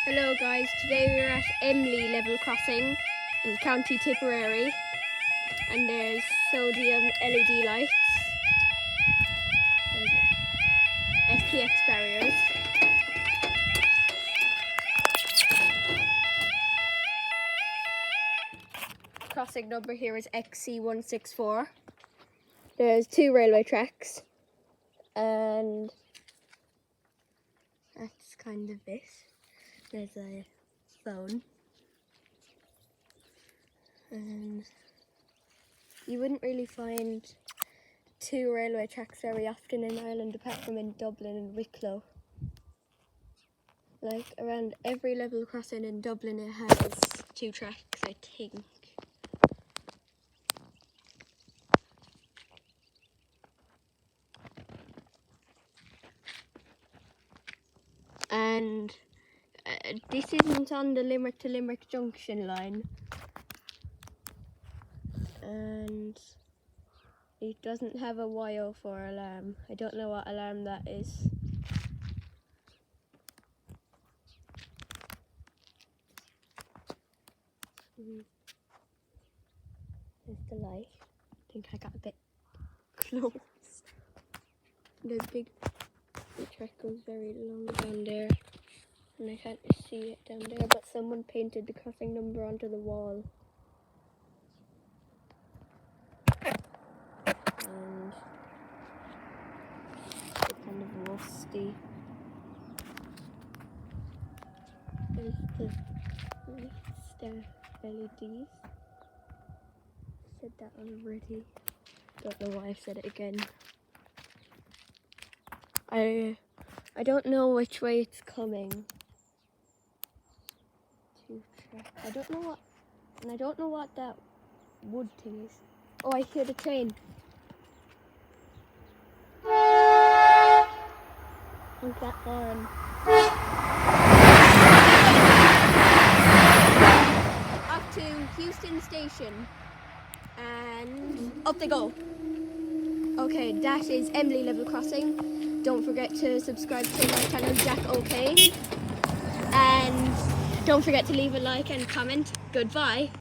Hello guys, today we're at Emly level crossing in County Tipperary, and there's sodium LED lights, there's SPX barriers, crossing number here is XC164, there's 2 railway tracks, and that's kind of it. There's a phone, and you wouldn't really find 2 railway tracks very often in Ireland apart from in Dublin and Wicklow. Like around every level crossing in Dublin it has 2 tracks, I think. And this isn't on the Limerick to Limerick junction line, and it doesn't have a YO4 alarm. I don't know what alarm that is. There's the light. I think I got a bit close. The big track goes very long down there, and I can't see it down there, but someone painted the crossing number onto the wall. And it's kind of rusty. There's the star LEDs. Said that already. Don't know why I've said it again. I don't know which way it's coming. I don't know what that wood thing is. Oh, I hear the train. Look that horn. Up to Houston Station, and up they go. Okay, that is Emly level crossing. Don't forget to subscribe to my channel, Jack OK. And don't forget to leave a like and comment. Goodbye.